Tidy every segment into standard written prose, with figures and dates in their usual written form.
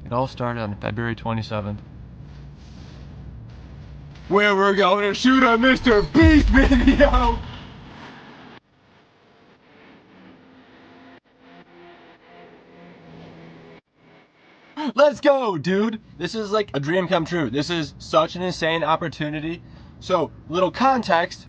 It all started on February 27th. Where we're going to shoot a MrBeast video! Let's go, dude! This is like a dream come true. This is such an insane opportunity. So, little context,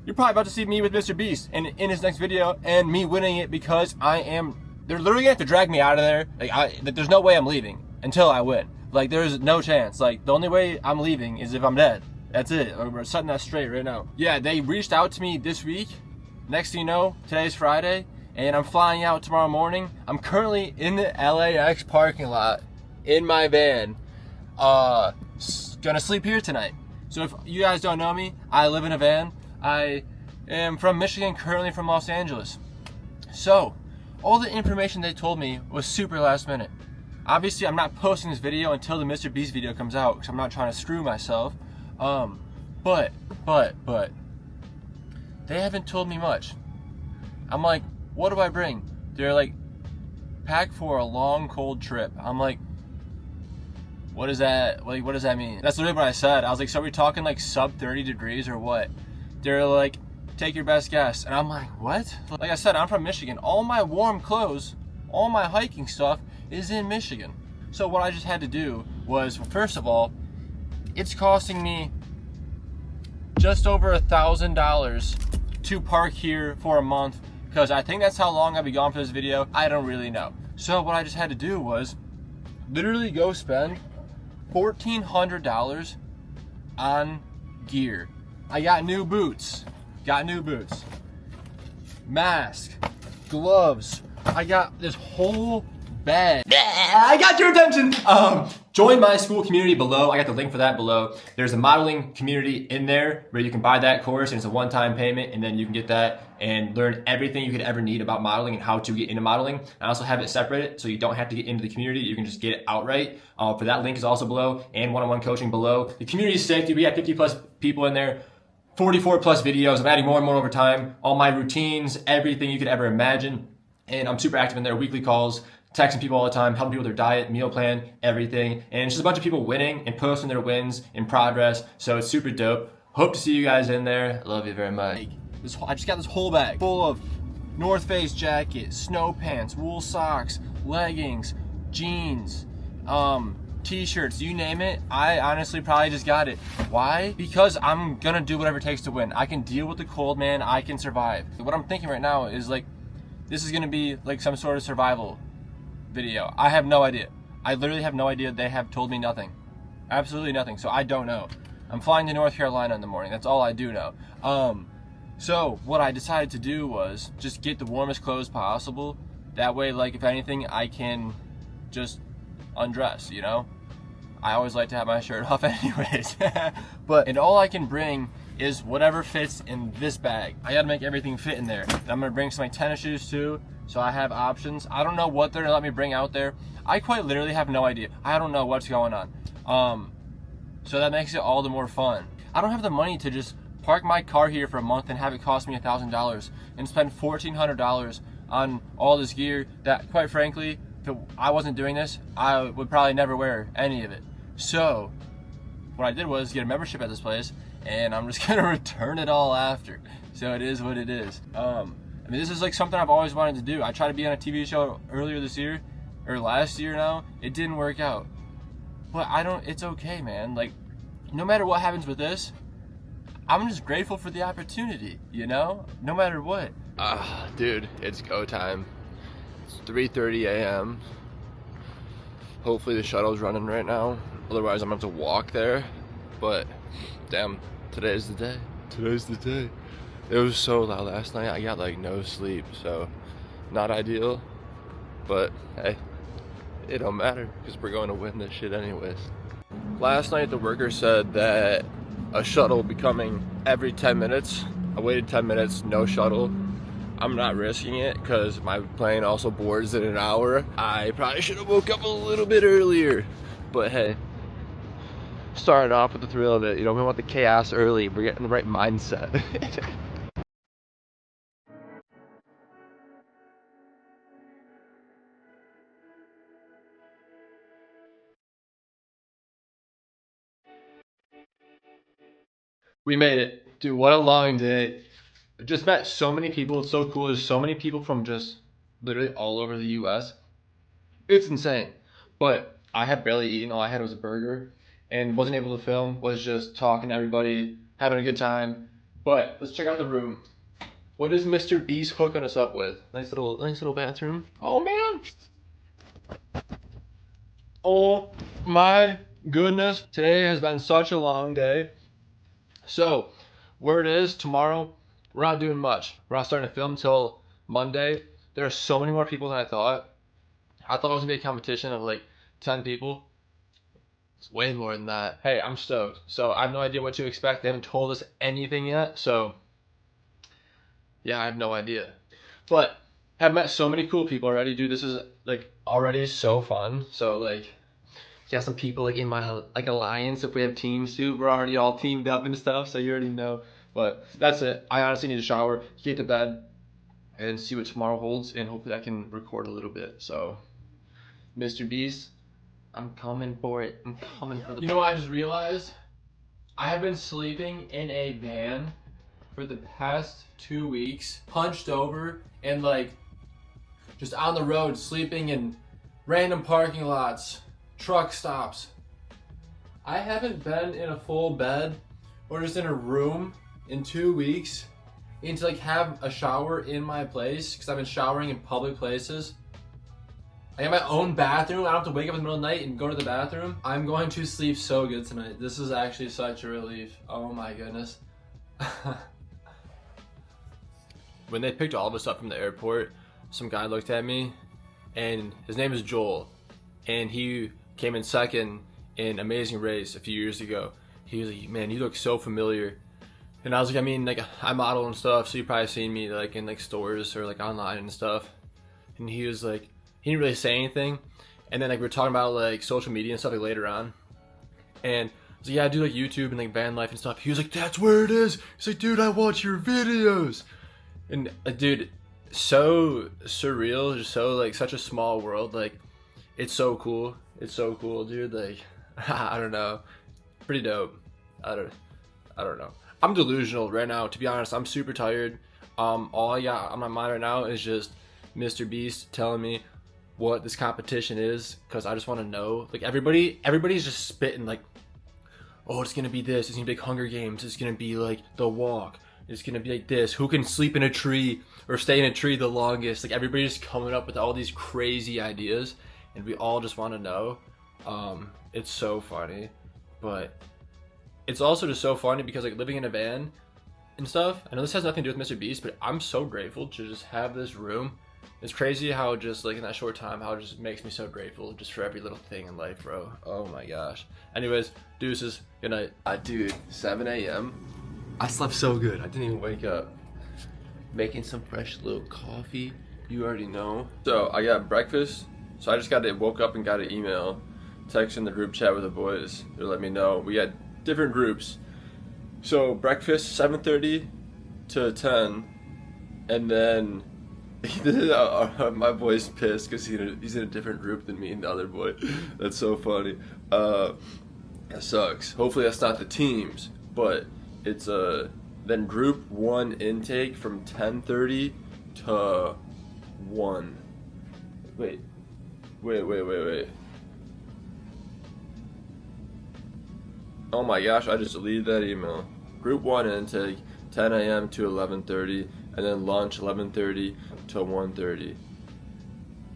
you're probably about to see me with MrBeast in his next video and me winning it because they're literally gonna have to drag me out of there. Like, there's no way I'm leaving until I win. Like, there's no chance. Like, the only way I'm leaving is if I'm dead. That's it. We're setting that straight right now. Yeah, they reached out to me this week. Next thing you know, today's Friday, and I'm flying out tomorrow morning. I'm currently in the LAX parking lot in my van, gonna sleep here tonight. So if you guys don't know me, I live in a van. I am from Michigan, currently from Los Angeles. So, all the information they told me was super last minute. Obviously, I'm not posting this video until the MrBeast video comes out because I'm not trying to screw myself. But they haven't told me much. I'm like, what do I bring? They're like, pack for a long, cold trip. I'm like, what is that? Like, what does that mean? That's literally what I said. I was like, so are we talking like sub 30 degrees or what? They're like, take your best guess. And I'm like, what? Like I said, I'm from Michigan. All my warm clothes, all my hiking stuff is in Michigan. So what I just had to do was, first of all, it's costing me just over $1,000 to park here for a month because I think that's how long I'll be gone for this video. I don't really know. So what I just had to do was literally go spend $1,400 on gear. I got new boots, mask, gloves. I got this whole bag. I got your attention. Join my school community below. I got the link for that below. There's a modeling community in there where you can buy that course and it's a one-time payment and then you can get that and learn everything you could ever need about modeling and how to get into modeling. I also have it separated so you don't have to get into the community. You can just get it outright. For that link is also below and one-on-one coaching below. The community is sick, dude. We got 50 plus people in there. 44 plus videos. I'm adding more and more over time. All my routines, everything you could ever imagine. And I'm super active in there, weekly calls, texting people all the time, helping people with their diet, meal plan, everything. And it's just a bunch of people winning and posting their wins in progress. So it's super dope. Hope to see you guys in there. I love you very much. I just got this whole bag full of North Face jacket, snow pants, wool socks, leggings, jeans, t-shirts, you name it. I honestly probably just got it. Why? Because I'm gonna do whatever it takes to win. I can deal with the cold, man. I can survive. What I'm thinking right now is like, this is gonna be like some sort of survival video. I have no idea. I literally have no idea. They have told me nothing. Absolutely nothing. So I don't know. I'm flying to North Carolina in the morning. That's all I do know. So what I decided to do was just get the warmest clothes possible. That way, like, if anything, I can just undress, you know? I always like to have my shirt off anyways. And all I can bring is whatever fits in this bag. I gotta make everything fit in there. And I'm gonna bring some like tennis shoes too, so I have options. I don't know what they're gonna let me bring out there. I quite literally have no idea. I don't know what's going on. So that makes it all the more fun. I don't have the money to just park my car here for a month and have it cost me $1,000 and spend $1,400 on all this gear that, quite frankly, if I wasn't doing this, I would probably never wear any of it. So what I did was get a membership at this place and I'm just gonna return it all after. So it is what it is. I mean, this is like something I've always wanted to do. I tried to be on a TV show earlier this year, or last year now. It didn't work out. But it's okay, man. Like, no matter what happens with this, I'm just grateful for the opportunity, you know? No matter what. Dude, it's go time. It's 3:30 a.m. Hopefully the shuttle's running right now. Otherwise, I'm gonna have to walk there. But, damn, today's the day. Today's the day. It was so loud last night. I got like no sleep, so not ideal. But hey, it don't matter because we're going to win this shit anyways. Last night the worker said that a shuttle will be coming every 10 minutes. I waited 10 minutes, no shuttle. I'm not risking it because my plane also boards in an hour. I probably should have woke up a little bit earlier, but hey, started off with the thrill of it. You know, we want the chaos early. We're getting the right mindset. We made it. Dude, what a long day. Just met so many people. It's so cool. There's so many people from just literally all over the US. It's insane. But I had barely eaten. All I had was a burger and wasn't able to film. Was just talking to everybody, having a good time. But let's check out the room. What is Mr. Beast hooking us up with? Nice little bathroom. Oh man. Oh my goodness. Today has been such a long day. So, where it is tomorrow, we're not doing much. We're not starting to film till Monday. There are so many more people than I thought. I thought it was gonna be a competition of like 10 people. It's way more than that. Hey, I'm stoked. So I have no idea what to expect. They haven't told us anything yet. So yeah, I have no idea. But I've met so many cool people already, dude. This is like already so fun. So like got some people like in my like alliance. If we have teams too, we're already all teamed up and stuff. So you already know. But that's it. I honestly need a shower, get to bed, and see what tomorrow holds. And hopefully I can record a little bit. So, Mr. Beast, I'm coming for it. I'm coming for the. You know what I just realized? I have been sleeping in a van for the past 2 weeks, hunched over and like just on the road, sleeping in random parking lots, truck stops. I haven't been in a full bed or just in a room in 2 weeks, and to like have a shower in my place, because I've been showering in public places. I got my own bathroom. I don't have to wake up in the middle of the night and go to the bathroom. I'm going to sleep so good tonight. This is actually such a relief. Oh my goodness. When they picked all of us up from the airport, some guy looked at me, and his name is Joel, and he came in second in Amazing Race a few years ago. He was like, man, you look so familiar. And I was like, I mean, like, I model and stuff, so you've probably seen me like in like stores or like online and stuff. And he was like, he didn't really say anything. And then like we were talking about like social media and stuff like later on. And I was like, yeah, I do like YouTube and like van life and stuff. He was like, that's where it is. He's like, dude, I watch your videos. And dude, so surreal, just so like such a small world. Like, it's so cool. It's so cool, dude. Like, I don't know, pretty dope. I don't know. I'm delusional right now. To be honest, I'm super tired. All I got on my mind right now is just Mr. Beast telling me what this competition is, because I just want to know. Like everybody's just spitting like, oh, it's gonna be this. It's gonna be like Hunger Games. It's gonna be like The Walk. It's gonna be like this. Who can sleep in a tree or stay in a tree the longest? Like everybody's coming up with all these crazy ideas, and we all just want to know. It's so funny, but it's also just so funny because like living in a van and stuff. I know this has nothing to do with Mr. Beast, but I'm so grateful to just have this room. It's crazy how just like in that short time, how it just makes me so grateful just for every little thing in life, bro. Oh my gosh. Anyways, deuces. Good night. Dude, 7 a.m. I slept so good. I didn't even wake up. Making some fresh little coffee. You already know. So I got breakfast. So I just woke up and got an email, texting the group chat with the boys. They let me know. We had different groups. So breakfast 7:30 to 10, and then my boy's pissed because he's in a different group than me and the other boy. That's so funny. That sucks. Hopefully that's not the teams, but it's then group 1 intake from 10:30 to 1. Wait. Oh my gosh, I just deleted that email. Group 1 intake, 10 a.m. to 11:30, and then lunch 11:30 to 1:30.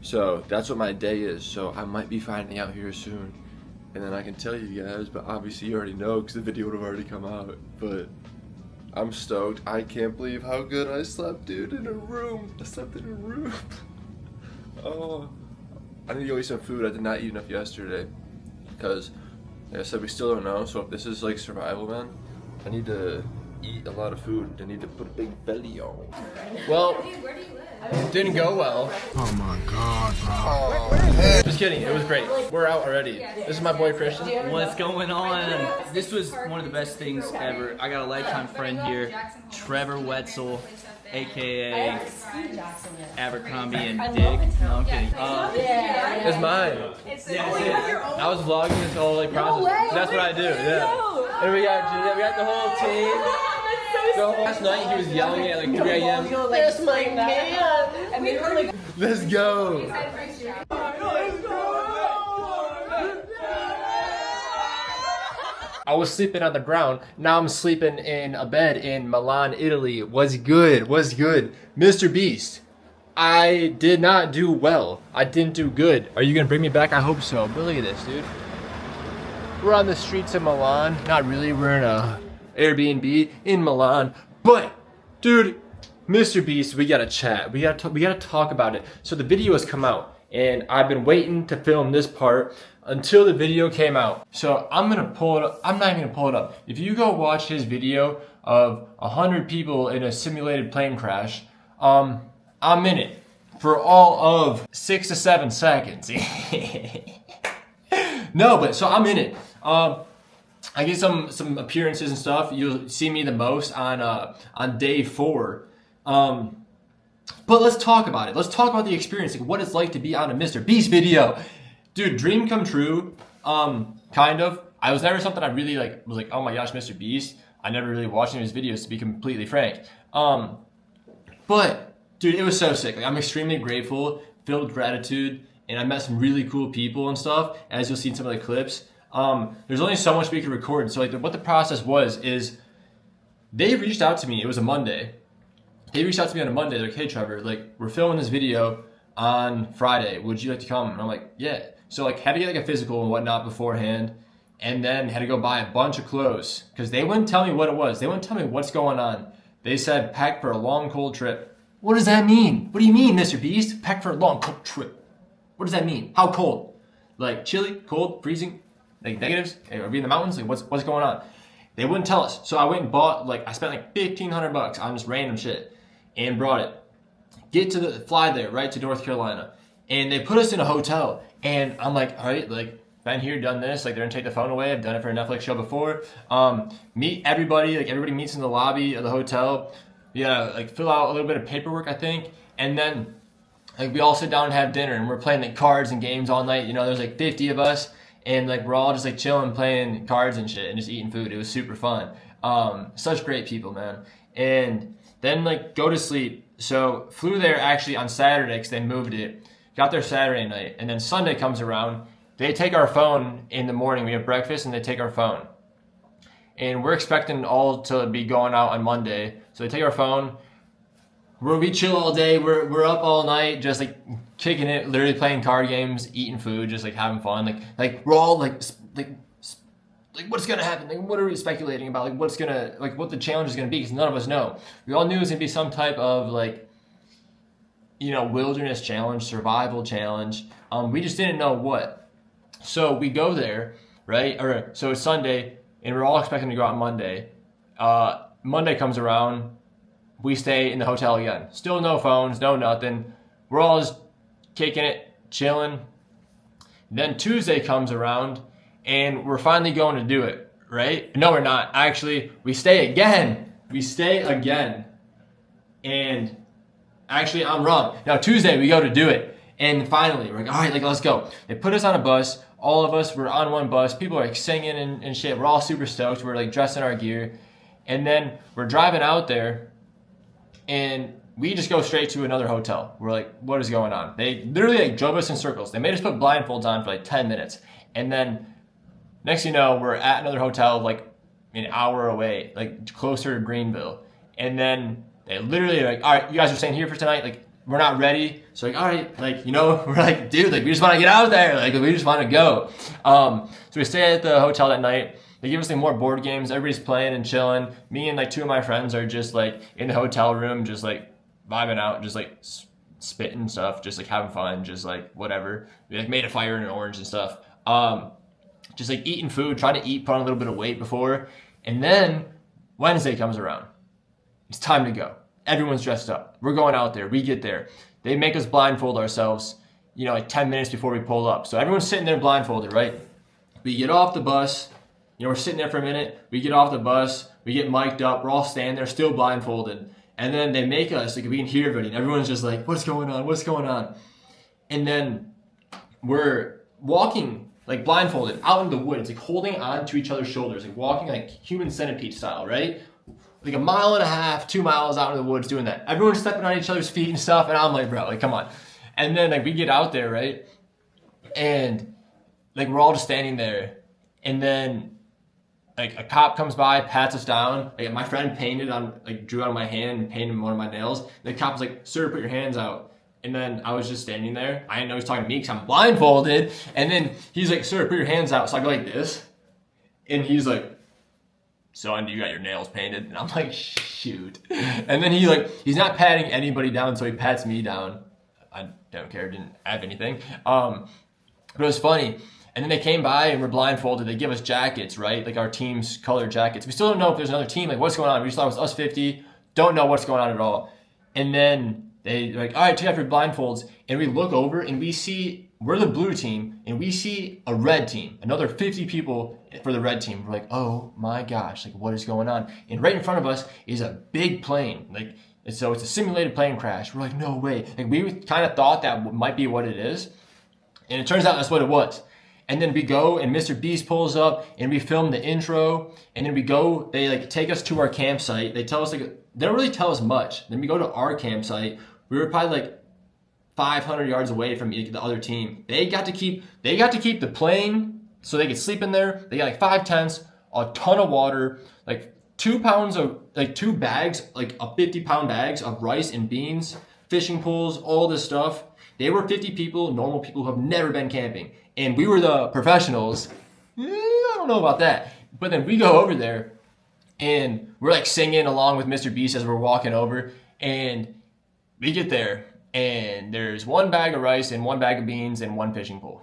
So that's what my day is, so I might be finding out here soon. And then I can tell you guys, but obviously you already know because the video would have already come out. But I'm stoked. I can't believe how good I slept, dude, in a room. I slept in a room. Oh, I need to go eat some food. I did not eat enough yesterday because, like I said, we still don't know. So if this is like survival, man, I need to eat a lot of food. I need to put a big belly on. Well, it didn't go well. Oh my god, bro. Oh. Just kidding, it was great. We're out already. This is my boy Christian. What's going on? This was one of the best things ever. I got a lifetime friend here, Trevor Wetzel, aka Abercrombie and Dick. No, I'm kidding. It's mine. I was vlogging this whole like process. That's what I do. Yeah. And we got the whole team. So last night he was yelling at like 3 a.m. That's my man. And we were like, Let's go. I was sleeping on the ground. Now I'm sleeping in a bed in Milan, Italy. Was good. MrBeast. I did not do well. I didn't do good. Are you gonna bring me back? I hope so. But look at this, dude. We're on the streets of Milan. Not really. We're in a Airbnb in Milan. But, dude, MrBeast, we gotta chat. We gotta talk about it. So the video has come out, and I've been waiting to film this part until the video came out. So I'm gonna pull it up. I'm not even gonna pull it up. If you go watch his video of 100 people in a simulated plane crash, I'm in it for all of 6 to 7 seconds. No, but so I'm in it. I get some appearances and stuff. You'll see me the most on day 4. But let's talk about it. Let's talk about the experience, like what it's like to be on a MrBeast video. Dude, dream come true. Kind of. I was never something I really was like, oh my gosh, MrBeast. I never really watched any of his videos, to be completely frank. But dude, it was so sick. Like, I'm extremely grateful, filled with gratitude, and I met some really cool people and stuff, as you'll see in some of the clips. There's only so much we could record. So like what the process was is they reached out to me. It was a Monday. They reached out to me on a Monday. They're like, hey Trevor, like we're filming this video on Friday. Would you like to come? And I'm like, yeah. So like had to get like a physical and whatnot beforehand, and then had to go buy a bunch of clothes because they wouldn't tell me what it was. They wouldn't tell me what's going on. They said pack for a long cold trip. What does that mean? What do you mean, MrBeast? Pack for a long cold trip. What does that mean? How cold? Like chilly, cold, freezing, like negatives? Are we in the mountains? Like what's going on? They wouldn't tell us. So I went and bought, like I spent like $1,500 on just random shit and brought it. Get to the fly there, right to North Carolina. And they put us in a hotel. And I'm like, all right, like been here, done this. Like they're gonna take the phone away. I've done it for a Netflix show before. Meet everybody. Like everybody meets in the lobby of the hotel. Yeah, like fill out a little bit of paperwork, I think, and then like we all sit down and have dinner, and we're playing like cards and games all night. You know, there's like 50 of us, and like we're all just like chilling, playing cards and shit, and just eating food. It was super fun. Such great people, man. And then like go to sleep. So flew there actually on Saturday because they moved it. Got there Saturday night, and then Sunday comes around. They take our phone in the morning. We have breakfast, and they take our phone. And we're expecting all to be going out on Monday. So they take our phone. We chill all day. We're up all night, just like kicking it, literally playing card games, eating food, just like having fun. Like we're all like what's gonna happen? Like what are we speculating about? Like what the challenge is gonna be? Because none of us know. We all knew it was gonna be some type of like, you know, wilderness challenge, survival challenge. We just didn't know what. So we go there, right? So it's Sunday. And we're all expecting to go out Monday. Monday comes around, we stay in the hotel again. Still no phones, no nothing. We're all just kicking it, chilling. Then Tuesday comes around, and we're finally going to do it, right? No, we're not. Actually, we stay again. And actually, I'm wrong. Now, Tuesday, we go to do it. And finally, we're like, all right, like, let's go. They put us on a bus. All of us were on one bus. People are like singing and shit. We're all super stoked. We're like dressed in our gear. And then we're driving out there, and we just go straight to another hotel. We're like, what is going on? They literally like drove us in circles. They made us put blindfolds on for like 10 minutes. And then next thing you know, we're at another hotel like an hour away, like closer to Greenville. And then they literally like, all right, you guys are staying here for tonight. Like, we're not ready. So like, all right, like, you know, we're like, dude, like we just want to get out there. Like we just want to go. So we stay at the hotel that night. They give us like more board games. Everybody's playing and chilling. Me and like 2 of my friends are just like in the hotel room, just like vibing out, just like spitting stuff, just like having fun, just like whatever. We like made a fire in an orange and stuff. Just like eating food, trying to eat, put on a little bit of weight before. And then Wednesday comes around. It's time to go. Everyone's dressed up. We're going out there. We get there. They make us blindfold ourselves, you know, like 10 minutes before we pull up. So everyone's sitting there blindfolded, right? We get off the bus. You know, we're sitting there for a minute. We get off the bus. We get mic'd up. We're all standing there still blindfolded. And then they make us, like we can hear everybody. And everyone's just like, what's going on? What's going on? And then we're walking like blindfolded, out in the woods, like holding on to each other's shoulders, like walking like human centipede style, right? Like 1.5 miles, 2 miles out in the woods doing that. Everyone's stepping on each other's feet and stuff, and I'm like, bro, like, come on. And then like we get out there, right? And like we're all just standing there, and then like a cop comes by, pats us down. Like my friend drew on my hand and painted one of my nails. The cop was like, "Sir, put your hands out." And then I was just standing there. I didn't know he was talking to me because I'm blindfolded. And then he's like, "Sir, put your hands out." So I go like this, and he's like, "Son, you got your nails painted?" And I'm like, "Shoot." And then he's not patting anybody down, so he pats me down. I don't care, didn't have anything. But it was funny. And then they came by and we're blindfolded. They give us jackets, right? Like our team's color jackets. We still don't know if there's another team. Like, what's going on? We just thought it was us 50. Don't know what's going on at all. And then they're like, all right, take off your blindfolds. And we look over and we see, we're the blue team, and we see a red team. Another 50 people for the red team. We're like, oh my gosh, like what is going on? And right in front of us is a big plane. Like, so it's a simulated plane crash. We're like, no way. Like we kind of thought that might be what it is. And it turns out that's what it was. And then we go and MrBeast pulls up and we film the intro, and then we go, they like take us to our campsite. They tell us like, they don't really tell us much. Then we go to our campsite. We were probably like 500 yards away from the other team. They got to keep the plane so they could sleep in there. They got like 5 tents, a ton of water, like 2 bags, like a 50-pound bags of rice and beans, fishing poles, all this stuff. They were 50 people, normal people who have never been camping. And we were the professionals. I don't know about that. But then we go over there and we're like singing along with MrBeast as we're walking over. And we get there and there's 1 bag of rice and 1 bag of beans and 1 fishing pole.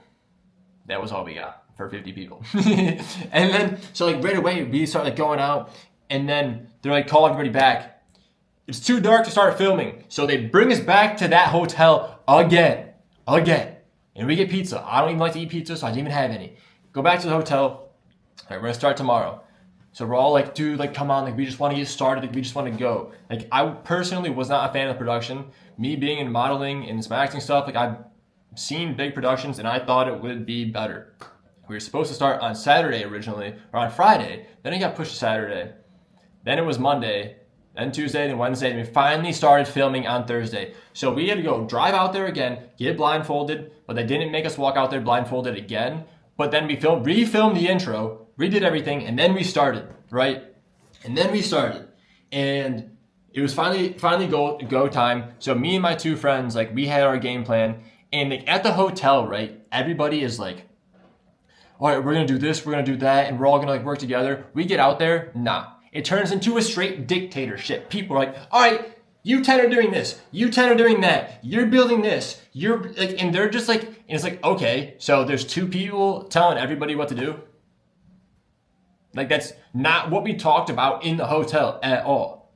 That was all we got for 50 people. And then, so like right away we start like going out, and then they're like, call everybody back. It's too dark to start filming. So they bring us back to that hotel again. And we get pizza. I don't even like to eat pizza, so I didn't even have any. Go back to the hotel. All right, we're gonna start tomorrow. So we're all like, dude, like, come on, like, we just want to get started, like, we just want to go. Like, I personally was not a fan of the production. Me being in modeling and some acting stuff, like, I've seen big productions, and I thought it would be better. We were supposed to start on Saturday originally, or on Friday. Then it got pushed to Saturday. Then it was Monday. Then Tuesday, then Wednesday, and we finally started filming on Thursday. So we had to go drive out there again, get blindfolded, but they didn't make us walk out there blindfolded again. But then we refilmed the intro, redid everything, and then we started, right? And then we started. And it was finally go time. So me and my 2 friends, like, we had our game plan. And like, at the hotel, right, everybody is like, all right, we're going to do this, we're going to do that, and we're all going to like work together. We get out there, nah. It turns into a straight dictatorship. People are like, all right, you 10 are doing this, you 10 are doing that, you're building this, you're like, and they're just like, and it's like, okay, so there's 2 people telling everybody what to do. Like, that's not what we talked about in the hotel at all.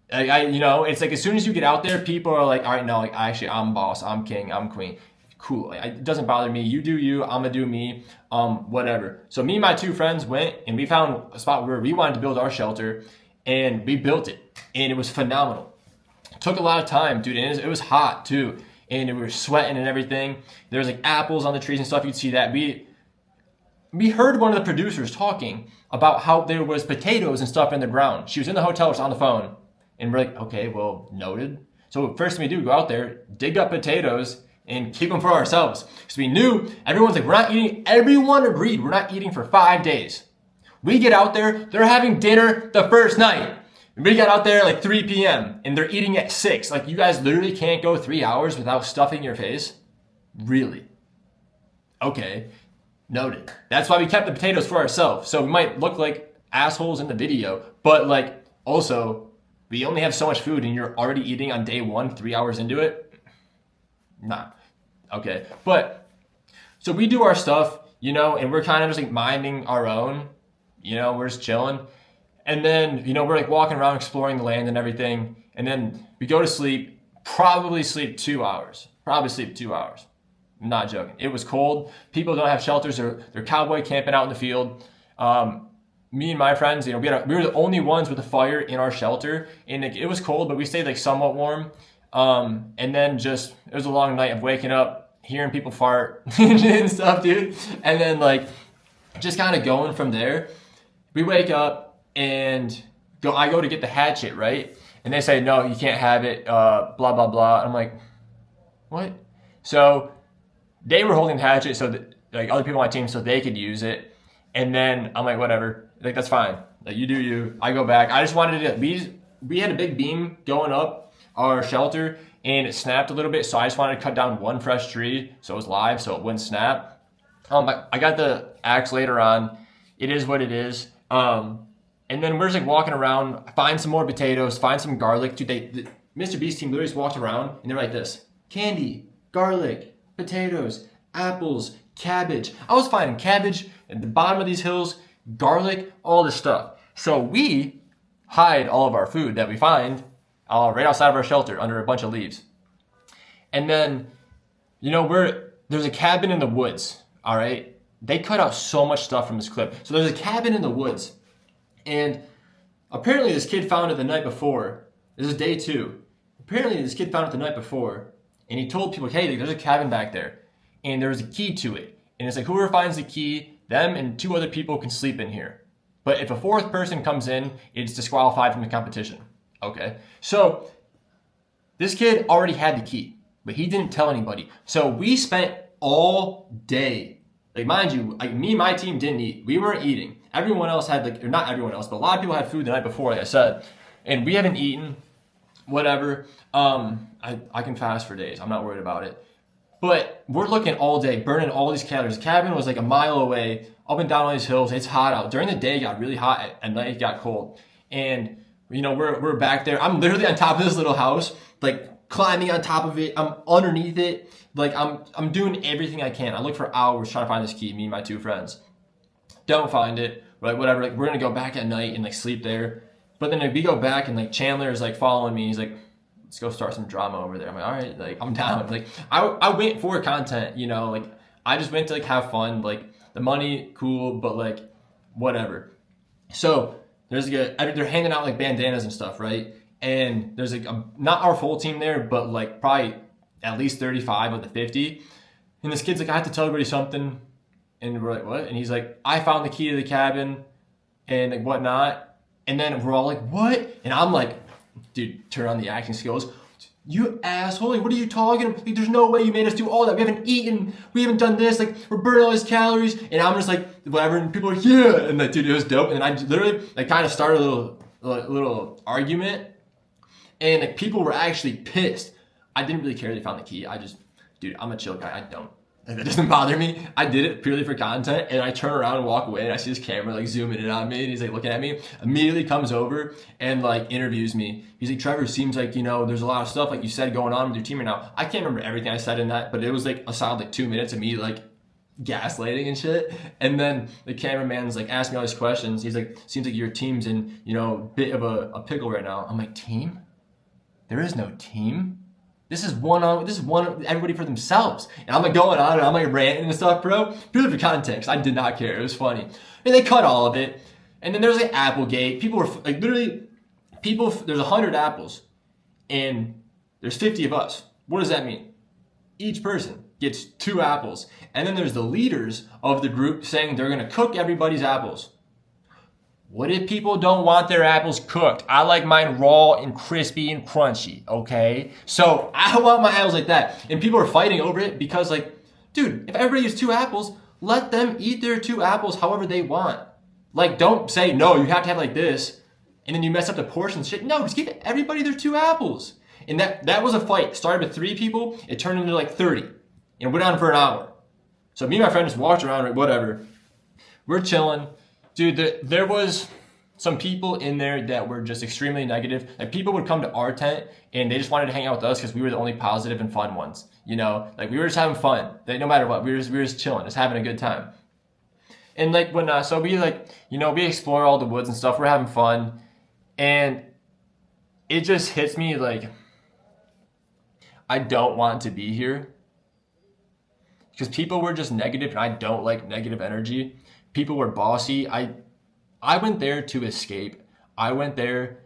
It's like, as soon as you get out there, people are like, all right, no, like, actually, I'm boss, I'm king, I'm queen. Cool, it doesn't bother me. You do you, I'm gonna do me, whatever. So me and my 2 friends went and we found a spot where we wanted to build our shelter, and we built it, and it was phenomenal. It took a lot of time, dude, and it was hot too, and we were sweating and everything. There was like apples on the trees and stuff. You'd see that. We heard one of the producers talking about how there was potatoes and stuff in the ground. She was in the hotel, was on the phone, and we're like, okay, well, noted. So first thing we do, go out there, dig up potatoes, and keep them for ourselves. Because we knew, everyone's like, we're not eating, everyone agreed, we're not eating for 5 days. We get out there, they're having dinner the first night. We got out there like 3 p.m. and they're eating at 6. Like, you guys literally can't go 3 hours without stuffing your face? Really? Okay, noted. That's why we kept the potatoes for ourselves. So we might look like assholes in the video, but like, also, we only have so much food and you're already eating on day 1, 3 hours into it? Nah. Okay. But so we do our stuff, and we're kind of just like minding our own, we're just chilling. And then, we're like walking around exploring the land and everything. And then we go to sleep, probably sleep 2 hours. I'm not joking. It was cold. People don't have shelters. They're cowboy camping out in the field. Me and my friends, we were the only ones with a fire in our shelter. And it was cold, but we stayed like somewhat warm. And then it was a long night of waking up, hearing people fart and stuff, dude. And then like just kind of going from there. We wake up and I go to get the hatchet, right? And they say, no, you can't have it, blah, blah, blah. I'm like, what? So they were holding the hatchet so that like other people on my team so they could use it. And then I'm like, whatever, like that's fine. Like you do you. I go back. I just wanted to, we had a big beam going up our shelter and it snapped a little bit. So I just wanted to cut down one fresh tree so it was live so it wouldn't snap. I got the axe later on. It is what it is. And then we're just like walking around, find some more potatoes, find some garlic. Dude, the MrBeast team literally just walked around and they're like this: candy, garlic, potatoes, apples, cabbage. I was finding cabbage at the bottom of these hills, garlic, all this stuff. So we hide all of our food that we find right outside of our shelter under a bunch of leaves. And then, you know, there's a cabin in the woods, all right? They cut out so much stuff from this clip. So there's a cabin in the woods. And apparently this kid found it the night before. This is day 2. Apparently this kid found it the night before. And he told people, hey, there's a cabin back there. And there's a key to it. And it's like whoever finds the key, them and 2 other people can sleep in here. But if a 4th person comes in, it's disqualified from the competition. Okay. So this kid already had the key, but he didn't tell anybody. So we spent all day, like mind you, like me and my team didn't eat. We weren't eating. Everyone else had like, or not everyone else, but a lot of people had food the night before, like I said, and we haven't eaten, whatever. I can fast for days. I'm not worried about it. But we're looking all day, burning all these calories. The cabin was like a mile away, up and down all these hills. It's hot out. During the day, it got really hot. At night, it got cold. And, you know, we're back there. I'm literally on top of this little house, like climbing on top of it. I'm underneath it. Like, I'm doing everything I can. I look for hours trying to find this key, me and my 2 friends. Don't find it, right? Whatever. Like, we're going to go back at night and, like, sleep there. But then we go back and, like, Chandler is, like, following me. He's like, let's go start some drama over there. I'm like, all right, like, I'm down. Like, I went for content, you know, like, I just went to, like, have fun. Like, the money, cool, but, like, whatever. So, they're handing out, like, bandanas and stuff, right? And there's, like, not our full team there, but, like, probably at least 35 of the 50. And this kid's like, I have to tell everybody something. And we're like, what? And he's like, I found the key to the cabin and, like, whatnot. And then we're all like, what? And I'm like, dude, turn on the acting skills. You asshole, like, what are you talking about? Like, there's no way you made us do all that. We haven't eaten. We haven't done this. Like, we're burning all these calories. And I'm just like, whatever. And people are like, yeah. And like, dude, it was dope. And I literally, like, kind of started a little argument. And, like, people were actually pissed. I didn't really care they found the key. Dude, I'm a chill guy. I don't. Like, that doesn't bother me. I did it purely for content, and I turn around and walk away, and I see this camera, like, zooming in on me, and he's, like, looking at me, immediately comes over and, like, interviews me. He's like, Trevor, seems like, you know, there's a lot of stuff, like you said, going on with your team right now. I can't remember everything I said in that, but it was, like, a solid, like, 2 minutes of me, like, gaslighting and shit. And then the cameraman's, like, asking me all these questions. He's like, seems like your team's in, you know, a bit of a pickle right now. I'm like, team? There is no team. This is one everybody for themselves. And I'm like going on and I'm like ranting and stuff, bro. Purely for context. I did not care. It was funny. And they cut all of it. And then there's like Applegate. People were like literally there's 100 apples and there's 50 of us. What does that mean? Each person gets 2 apples. And then there's the leaders of the group saying they're gonna cook everybody's apples. What if people don't want their apples cooked? I like mine raw and crispy and crunchy, okay? So I want my apples like that. And people are fighting over it because, like, dude, if everybody gets 2 apples, let them eat their 2 apples however they want. Like, don't say, no, you have to have like this, and then you mess up the portions shit. No, just give everybody their 2 apples. And that was a fight. It started with 3 people, it turned into like 30. And it went on for an hour. So me and my friend just walked around, like, whatever. We're chilling. Dude, there was some people in there that were just extremely negative. Like, people would come to our tent and they just wanted to hang out with us because we were the only positive and fun ones. You know, like, we were just having fun. Like, no matter what, we were just chilling, just having a good time. And like when so we like, you know, we explore all the woods and stuff. We're having fun, and it just hits me like I don't want to be here because people were just negative, and I don't like negative energy. People were bossy. I went there to escape. I went there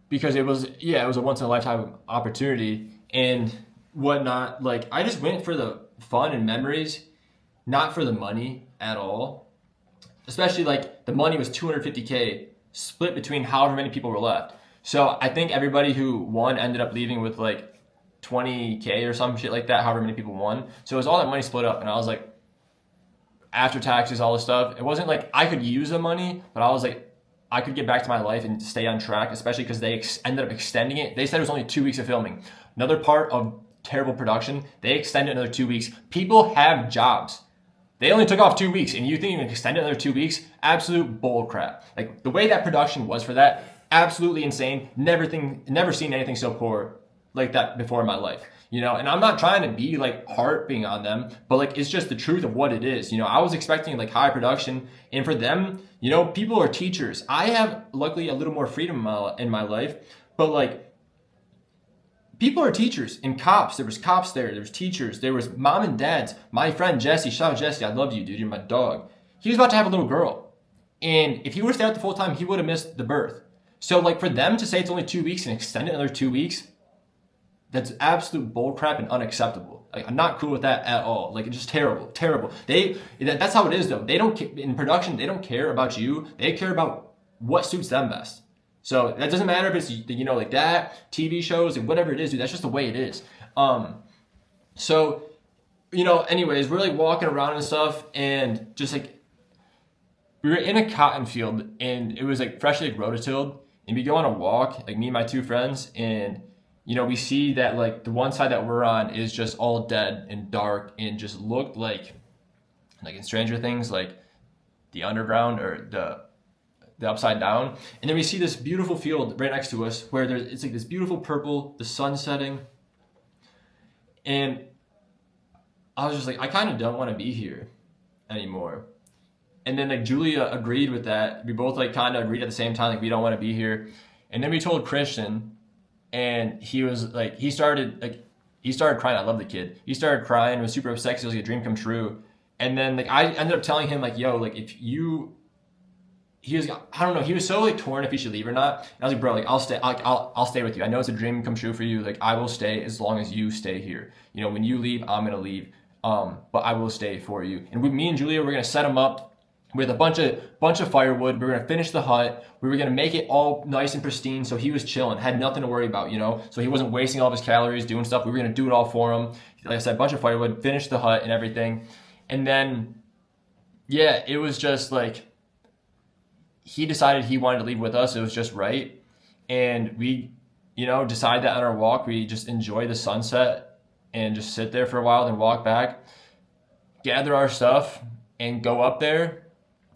because it was a once in a lifetime opportunity and whatnot. Like, I just went for the fun and memories, not for the money at all. Especially like the money was $250K split between however many people were left. So I think everybody who won ended up leaving with like 20K or some shit like that, however many people won. So it was all that money split up, and I was like, after taxes, all this stuff, it wasn't like I could use the money, but I was like, I could get back to my life and stay on track, especially because they ended up extending it. They said it was only 2 weeks of filming. Another part of terrible production, they extended another 2 weeks. People have jobs. They only took off 2 weeks, and you think you can extend it another 2 weeks? Absolute bull crap. Like the way that production was for that, absolutely insane. Never seen anything so poor like that before in my life, you know. And I'm not trying to be like harping on them, but like it's just the truth of what it is, you know. I was expecting like high production, and for them, you know, people are teachers. I have luckily a little more freedom in my life, but like people are teachers and cops. There was cops there was teachers, there was mom and dads. My friend Jesse, shout out Jesse, I love you, dude, you're my dog. He was about to have a little girl, and if he would have stayed out the full time, he would have missed the birth. So like for them to say it's only 2 weeks and extend it another 2 weeks, that's absolute bullcrap and unacceptable. Like I'm not cool with that at all. Like it's just terrible. That's how it is though. They don't in production. They don't care about you. They care about what suits them best. So that doesn't matter if it's, you know, like that, TV shows and whatever it is, dude. That's just the way it is. So, you know, anyways, we're like walking around and stuff, and just like we were in a cotton field, and it was like freshly like rototilled, and we go on a walk, like me and my two friends, and you know, we see that like the one side that we're on is just all dead and dark and just looked like in Stranger Things, like the underground or the upside down. And then we see this beautiful field right next to us where it's like this beautiful purple, the sun setting. And I was just like, I kind of don't want to be here anymore. And then like Julia agreed with that. We both like kind of agreed at the same time, like we don't want to be here. And then we told Christian, and he was like, he started crying. I love the kid. He started crying, was super upset because it was like a dream come true. And then like I ended up telling him like, yo, like he was, I don't know, he was so like torn if he should leave or not. And I was like, bro, like I'll stay with you. I know it's a dream come true for you. Like I will stay as long as you stay here. You know, when you leave, I'm gonna leave. But I will stay for you. And me and Julia, we're gonna set him up with a bunch of firewood. We were gonna finish the hut. We were gonna make it all nice and pristine, so he was chilling, had nothing to worry about, you know. So he wasn't wasting all of his calories doing stuff. We were gonna do it all for him. Like I said, a bunch of firewood, finish the hut and everything. And then, yeah, it was just like he decided he wanted to leave with us. It was just right, and we, you know, decided that on our walk we just enjoy the sunset and just sit there for a while, then walk back, gather our stuff, and go up there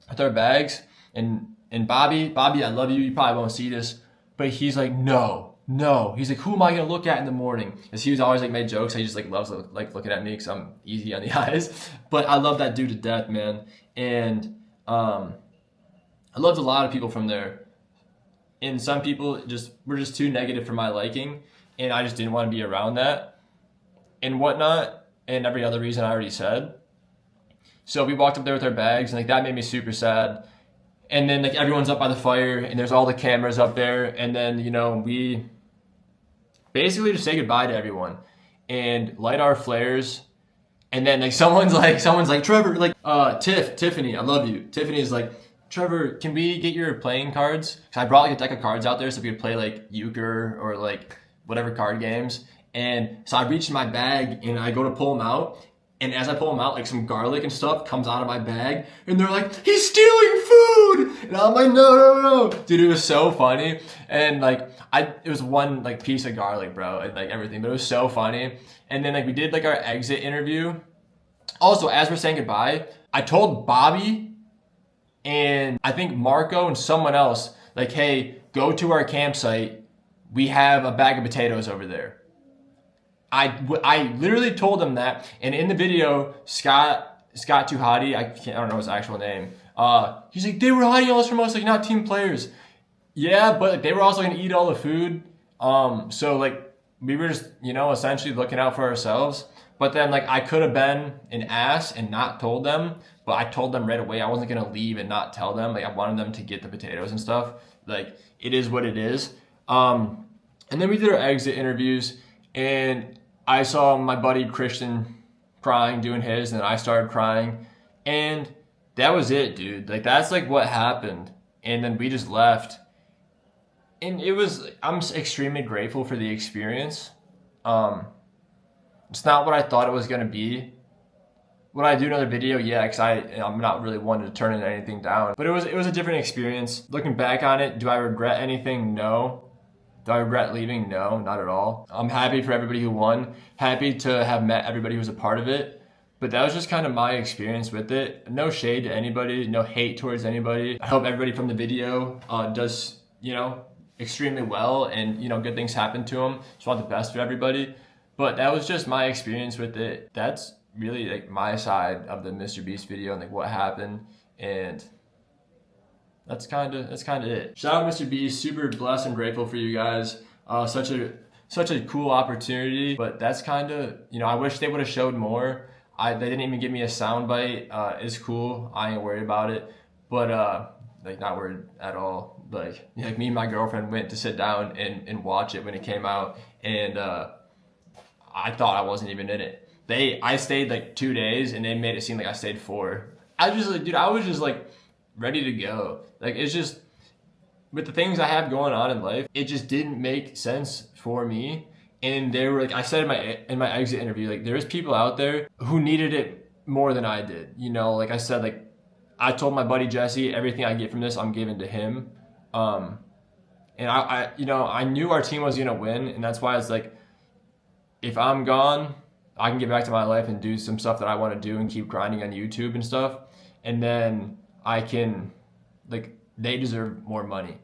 with our bags. And Bobby, I love you. You probably won't see this, but he's like, no. He's like, who am I gonna look at in the morning? Because he was always like made jokes. He just like loves like looking at me because I'm easy on the eyes. But I love that dude to death, man. And I loved a lot of people from there. And some people were just too negative for my liking, and I just didn't want to be around that and whatnot, and every other reason I already said. So we walked up there with our bags, and like that made me super sad. And then like everyone's up by the fire, and there's all the cameras up there, and then, you know, we basically just say goodbye to everyone and light our flares. And then like someone's like Trevor, like Tiffany, I love you. Tiffany's like, Trevor, can we get your playing cards? Because I brought like a deck of cards out there so we could play like euchre or like whatever card games. And so I reached in my bag and I go to pull them out. And as I pull them out, like some garlic and stuff comes out of my bag. And they're like, he's stealing food! And I'm like, no. Dude, it was so funny. And like, it was one like piece of garlic, bro, and like everything. But it was so funny. And then like we did like our exit interview. Also, as we're saying goodbye, I told Bobby and I think Marco and someone else, like, hey, go to our campsite. We have a bag of potatoes over there. I literally told them that, and in the video, Scott Tuhati, I don't know his actual name. He's like, they were hiding all this from us, like not team players. Yeah, but like, they were also gonna eat all the food. So like we were just, you know, essentially looking out for ourselves. But then like I could have been an ass and not told them, but I told them right away. I wasn't gonna leave and not tell them. Like I wanted them to get the potatoes and stuff. Like it is what it is. And then we did our exit interviews, and I saw my buddy Christian crying doing his, and then I started crying, and that was it, dude. Like, that's like what happened, and then we just left. And I'm extremely grateful for the experience. It's not what I thought it was gonna be. Would I do another video? Yeah, because I'm not really one to turn anything down. But it was a different experience. Looking back on it, do I regret anything? No. Do I regret leaving? No, not at all. I'm happy for everybody who won. Happy to have met everybody who was a part of it. But that was just kind of my experience with it. No shade to anybody, no hate towards anybody. I hope everybody from the video does, extremely well, and good things happen to them. Just want the best for everybody. But that was just my experience with it. That's really like my side of the MrBeast video and like what happened, and that's kind of it. Shout out MrBeast, super blessed and grateful for you guys. Such a cool opportunity, but that's kind of, I wish they would have showed more. They didn't even give me a sound bite. It's cool, I ain't worried about it, but like not worried at all. Like me and my girlfriend went to sit down and watch it when it came out, and I thought I wasn't even in it. I stayed like 2 days, and they made it seem like I stayed 4. I was just like ready to go. Like, it's just, with the things I have going on in life, it just didn't make sense for me. And they were like, I said in my exit interview, like, there's people out there who needed it more than I did. Like I said, like, I told my buddy Jesse, everything I get from this, I'm giving to him. And I knew our team was gonna win, and that's why it's like, if I'm gone, I can get back to my life and do some stuff that I want to do and keep grinding on YouTube and stuff. And then I can, like, they deserve more money,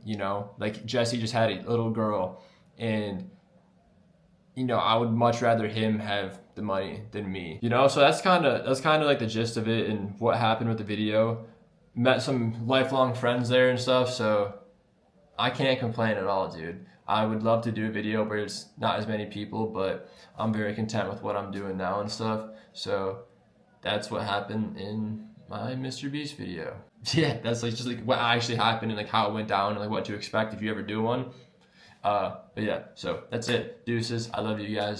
Like, Jesse just had a little girl, and, I would much rather him have the money than me, So that's kind of like the gist of it and what happened with the video. Met some lifelong friends there and stuff, so I can't complain at all, dude. I would love to do a video where it's not as many people, but I'm very content with what I'm doing now and stuff. So that's what happened in my MrBeast video. Yeah, that's like just like what actually happened and like how it went down and like what to expect if you ever do one. But yeah, so that's it. Deuces. I love you guys.